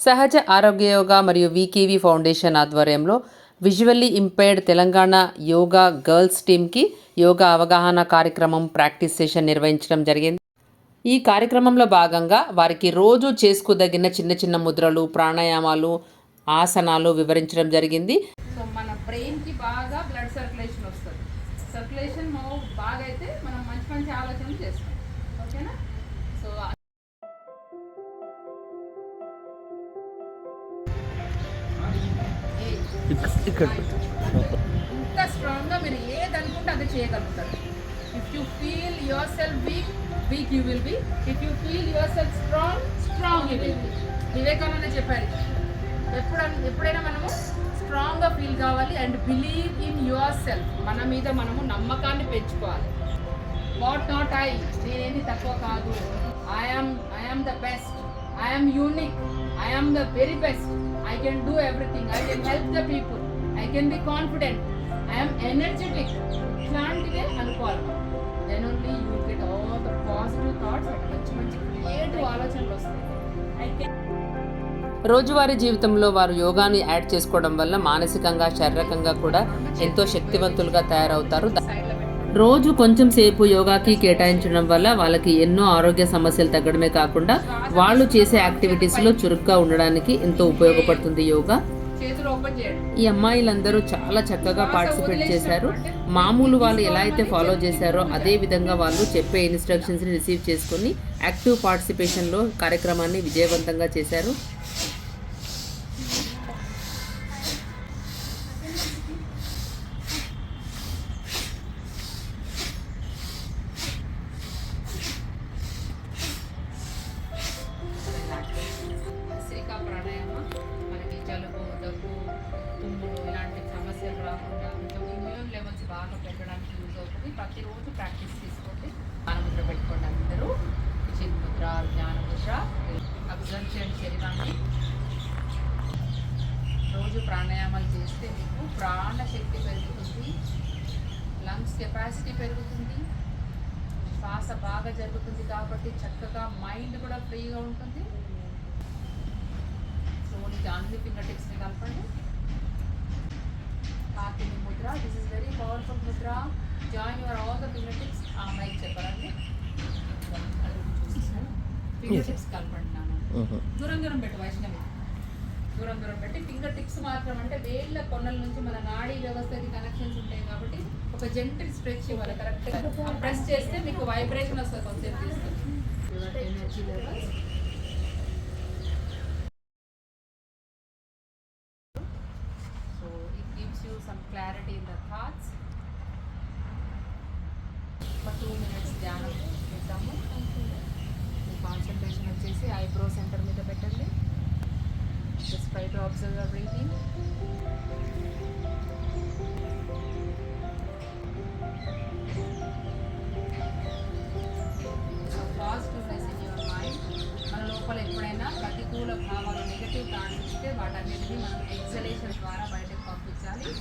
సహజ ఆరోగ్య యోగా మరియు వికేవి ఫౌండేషన్ ఆధ్వర్యంలో visually impaired Telangana yoga girls టీమ్కి యోగా అవగాహన కార్యక్రమం ప్రాక్టీస్ సెషన్ నిర్వహించడం జరిగింది. ఈ కార్యక్రమంలో భాగంగా వారికి రోజు చేసుకోదగిన చిన్న చిన్న ముద్రలు, ప్రాణాయామాలు, ఆసనాలు వివరించడం జరిగింది. సో మన బ్రెయిన్కి బాగా బ్లడ్ సర్క్యులేషన్ వస్తుంది. సర్క్యులేషన్ బాగా అయితే మనం మంచి మంచి ఆలోచనలు చేస్తాం. ఓకేనా? సో ఇంత స్ట్రాంగ్గా మీరు ఏది అనుకుంటే అది చేయగలుగుతారు. If you feel your self week you will be. If you feel your self strong you will be. Vivekananda చెప్పారు, ఎప్పుడైనా మనము స్ట్రాంగ్గా ఫీల్ కావాలి and believe in your self. మన మీద మనము నమ్మకాన్ని పెంచుకోవాలి. వాట్ నాట్ ఐ, నేనేది తక్కువ కాదు. I'm the best, I'm unique, I'm the very best, I can do everything, I can help the people, I can be confident, I am energetic. ఇట్లాంటివే అనుకోవాలి. Then only you will get all the positive thoughts and మంచి creative ఆలోచనలు వస్తాయి. రోజువారీ జీవితంలో వారు యోగాని add చేసుకోవడం వల్ల మానసికంగా, శారీరకంగా కూడా ఎంతో శక్తివంతులుగా తయారవుతారు. రోజు కొంచెం సేపు యోగాకి కేటాయించడం వల్ల వాళ్ళకి ఎన్నో ఆరోగ్య సమస్యలు తగ్గడమే కాకుండా వాళ్ళు చేసే యాక్టివిటీస్లో చురుగ్గా ఉండడానికి ఎంతో ఉపయోగపడుతుంది యోగా. ఈ అమ్మాయిలందరూ చాలా చక్కగా పార్టిసిపేట్ చేశారు. మామూలు వాళ్ళు ఎలా అయితే ఫాలో చేశారో అదే విధంగా వాళ్ళు చెప్పే ఇన్స్ట్రక్షన్స్ని రిసీవ్ చేసుకుని యాక్టివ్ పార్టిసిపేషన్లో కార్యక్రమాన్ని విజయవంతంగా చేశారు. ప్రాణాయామ మనకి జలుబు, దగ్గు, తుమ్ములు ఇలాంటి సమస్యలు రాకుండా ఇమ్యూన్ లెవెల్స్ బాగా పెట్టడానికి యూజ్ అవుతుంది. ప్రతిరోజు ప్రాక్టీస్ చేసుకోండి. జ్ఞానముద్ర పెట్టుకోండి. అందరూ చిన్ముద్ర, జ్ఞానముద్ర అబ్జర్వ్ చేయండి శరీరాన్ని. రోజు ప్రాణాయామాలు చేస్తే మీకు ప్రాణశక్తి పెరుగుతుంది, లంగ్స్ కెపాసిటీ పెరుగుతుంది, శ్వాస బాగా జరుగుతుంది. కాబట్టి చక్కగా మైండ్ కూడా ఫ్రీగా ఉంటుంది. అన్ని ఫింగర్ టిప్స్ని కలపండి. Hakini Mudra, this is very powerful Mudra. Join your all the finger tips. ఆ మైక్ చెప్పాలండి. ఫింగర్ టిప్స్ కలపండి. దూరం పెట్టి వైష్ణవి, దూరం పెట్టి ఫింగర్ టిప్స్ మాత్రం అంటే వేళ్ళ కొనల నుంచి మన నాడీ వ్యవస్థకి కనెక్షన్స్ ఉంటాయి కాబట్టి ఒక జెంటిల్ స్ట్రెచ్ ఇవ్వాలి. కరెక్ట్గా ప్రెస్ చేస్తే మీకు వైబ్రేషన్ వస్తుంది. కొంచెం తీసుకొని energy levels. Some clarity in the thoughts. For 2 minutes ధ్యానం చేద్దాము. కాన్సన్ట్రేషన్ వచ్చేసి ఐబ్రో సెంటర్ మీద పెట్టండి. Just try to observe your breathing. Positiveness in your mind. మన లోపల ఎప్పుడైనా ప్రతికూల భావాలు, నెగటివ్ థాట్స్ వస్తే వాటన్నిటిని మనం ఎక్సలేషన్ ద్వారా బయటకు పంపించాలి.